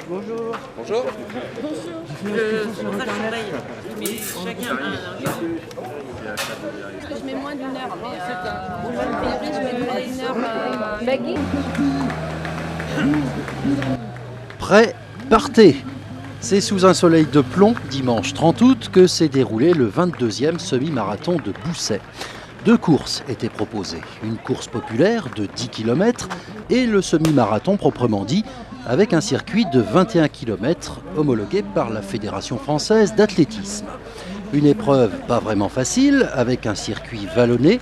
Bonjour. Bonjour. Le sommeil, mais chacun a Je mets moins d'une heure, mais je mettrai une heure. Prêt, partez. C'est sous un soleil de plomb, dimanche 30 août, que s'est déroulé le 22e semi-marathon de Bousset. 2 courses étaient proposées, une course populaire de 10 km et le semi-marathon proprement dit, avec un circuit de 21 km homologué par la Fédération française d'athlétisme. Une épreuve pas vraiment facile, avec un circuit vallonné,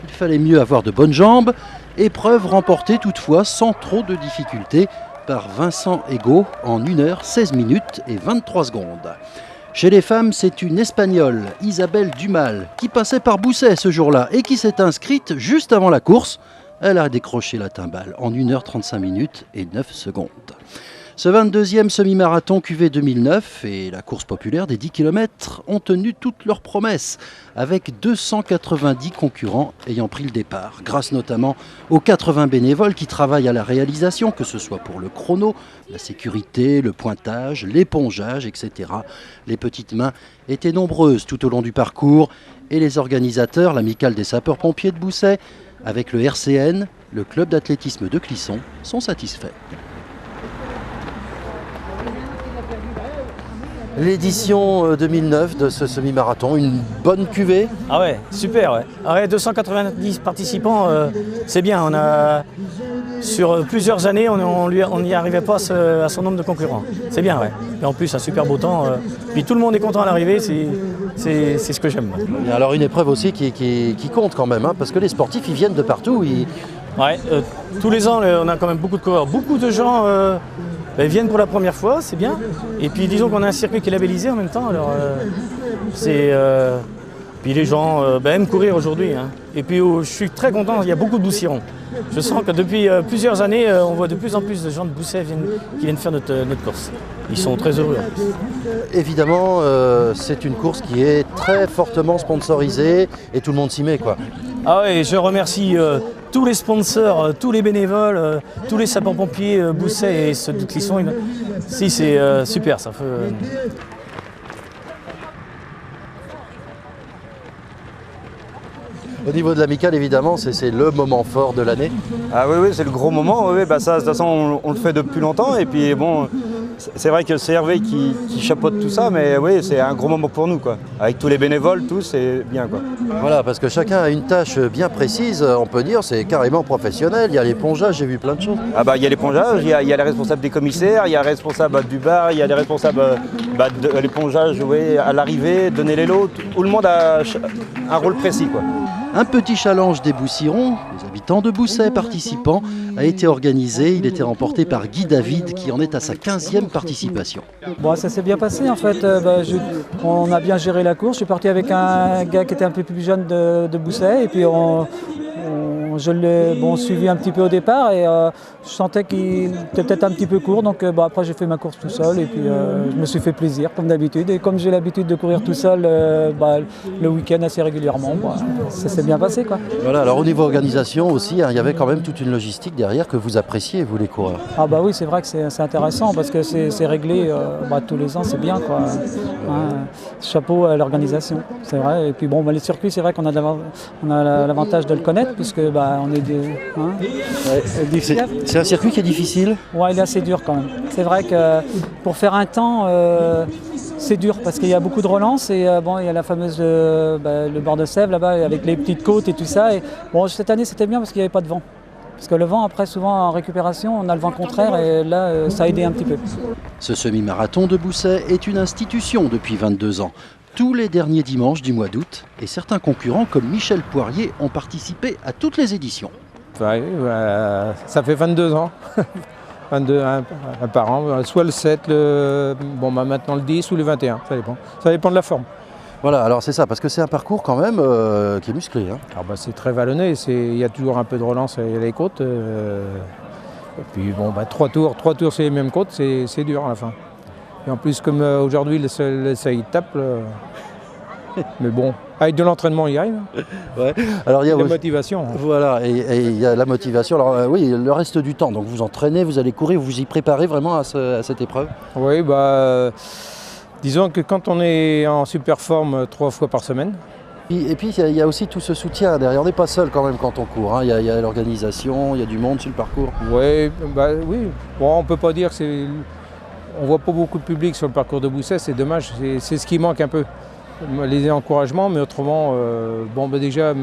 il fallait mieux avoir de bonnes jambes, épreuve remportée toutefois sans trop de difficultés par Vincent Ego en 1 h 16 minutes et 23 secondes. Chez les femmes, c'est une Espagnole, Isabelle Dumal, qui passait par Bousset ce jour-là et qui s'est inscrite juste avant la course. Elle a décroché la timbale en 1 h 35 minutes et 9 secondes. Ce 22e semi-marathon QV 2009 et la course populaire des 10 km ont tenu toutes leurs promesses, avec 290 concurrents ayant pris le départ, grâce notamment aux 80 bénévoles qui travaillent à la réalisation, que ce soit pour le chrono, la sécurité, le pointage, l'épongeage, etc. Les petites mains étaient nombreuses tout au long du parcours et les organisateurs, l'amicale des sapeurs-pompiers de Bousset, avec le RCN, le club d'athlétisme de Clisson, sont satisfaits. L'édition 2009 de ce semi-marathon, une bonne cuvée. Ah ouais, super, ouais. Ah ouais, 290 participants, c'est bien. On a, sur plusieurs années, on n'y arrivait pas à son nombre de concurrents. C'est bien, ouais. Et en plus, un super beau temps. Puis tout le monde est content à l'arrivée, c'est ce que j'aime. Et alors une épreuve aussi qui compte quand même, hein, parce que les sportifs, ils viennent de partout. Ouais, tous les ans, on a quand même beaucoup de coureurs. Beaucoup de gens viennent pour la première fois, c'est bien. Et puis disons qu'on a un circuit qui est labellisé en même temps. Alors, puis les gens aiment courir aujourd'hui. Hein. Et puis je suis très content, il y a beaucoup de Boussirons. Je sens que depuis plusieurs années, on voit de plus en plus de gens de Bousset qui viennent faire notre course. Ils sont très heureux. Évidemment, c'est une course qui est très fortement sponsorisée et tout le monde s'y met, quoi. Ah oui, je remercie tous les sponsors, tous les bénévoles, tous les sapeurs-pompiers Bousset et ceux de Clisson. Si, c'est super, ça fait... Au niveau de l'amicale, évidemment, c'est le moment fort de l'année. Ah oui, c'est le gros moment. Oui, bah ça, de toute façon, on le fait depuis longtemps. Et puis bon, c'est vrai que c'est Hervé qui chapeaute tout ça, mais oui, c'est un gros moment pour nous, quoi. Avec tous les bénévoles, tout, c'est bien, quoi. Voilà, parce que chacun a une tâche bien précise, on peut dire, c'est carrément professionnel. Il y a l'épongeage, j'ai vu plein de choses. Ah bah il y a l'épongeage, il y a les responsables des commissaires, il y a les responsables du bar, il y a les responsables de l'épongeage, oui, à l'arrivée, donner les lots. Tout le monde a un rôle précis, quoi. Un petit challenge des Boussirons, les habitants de Bousset participants, a été organisé. Il était remporté par Guy David qui en est à sa 15e participation. Bon, ça s'est bien passé en fait. On a bien géré la course. Je suis parti avec un gars qui était un peu plus jeune de Bousset et puis je l'ai suivi un petit peu au départ et je sentais qu'il était peut-être un petit peu court. Donc après j'ai fait ma course tout seul et puis je me suis fait plaisir comme d'habitude. Et comme j'ai l'habitude de courir tout seul le week-end assez régulièrement, ça s'est bien passé, quoi. Voilà, alors au niveau organisation aussi, hein, il y avait quand même toute une logistique derrière que vous appréciez, vous les coureurs. Ah bah oui, c'est vrai que c'est intéressant parce que c'est réglé tous les ans, c'est bien, quoi. Hein, chapeau à l'organisation, c'est vrai. Et puis bon, les circuits, c'est vrai qu'on a l'avantage de le connaître puisque on est des... Hein, c'est un circuit qui est difficile. Ouais, il est assez dur quand même. C'est vrai que pour faire un temps, c'est dur parce qu'il y a beaucoup de relances et il y a la fameuse le bord de Sèvres là-bas avec les petites côtes et tout ça. Et bon, cette année c'était bien parce qu'il n'y avait pas de vent. Parce que le vent, après, souvent en récupération, on a le vent contraire et là, ça a aidé un petit peu. Ce semi-marathon de Bousset est une institution depuis 22 ans. Tous les derniers dimanches du mois d'août, et certains concurrents comme Michel Poirier ont participé à toutes les éditions. Ouais, ça fait 22 ans, 22 un par an, soit le 7, maintenant le 10 ou le 21, ça dépend de la forme. Voilà, alors c'est ça, parce que c'est un parcours quand même qui est musclé. Hein. C'est très vallonné, il y a toujours un peu de relance, il y a les côtes. Et puis 3 tours c'est les mêmes côtes, c'est dur à la fin. Et en plus, comme aujourd'hui le soleil tape, Mais bon, avec de l'entraînement, il y arrive. Ouais. Alors il y a De la aussi- motivation. Voilà, et il y a la motivation. Alors oui, le reste du temps, donc vous entraînez, vous allez courir, vous y préparez vraiment à cette épreuve. Oui, disons que quand on est en super forme 3 fois par semaine, Et puis il y a aussi tout ce soutien derrière. On n'est pas seul quand même quand on court, hein. Il y a l'organisation, il y a du monde sur le parcours. oui, bon, on ne peut pas dire que c'est... On voit pas beaucoup de public sur le parcours de Bousset, c'est dommage, c'est ce qui manque un peu. Les encouragements, mais autrement, déjà,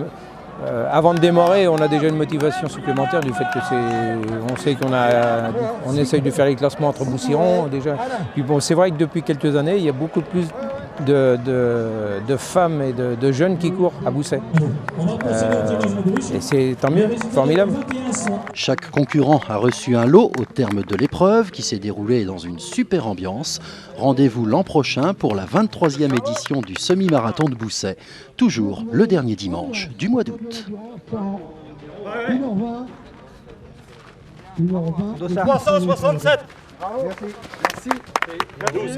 avant de démarrer, on a déjà une motivation supplémentaire du fait que on sait on essaye de faire les classements entre Boussiron déjà. Puis bon, c'est vrai que depuis quelques années, il y a beaucoup plus de femmes et de jeunes qui courent à Bousset. Et c'est tant mieux, formidable. Chaque concurrent a reçu un lot au terme de l'épreuve qui s'est déroulée dans une super ambiance. Rendez-vous l'an prochain pour la 23e édition du semi-marathon de Bousset, toujours le dernier dimanche du mois d'août. 367. Merci.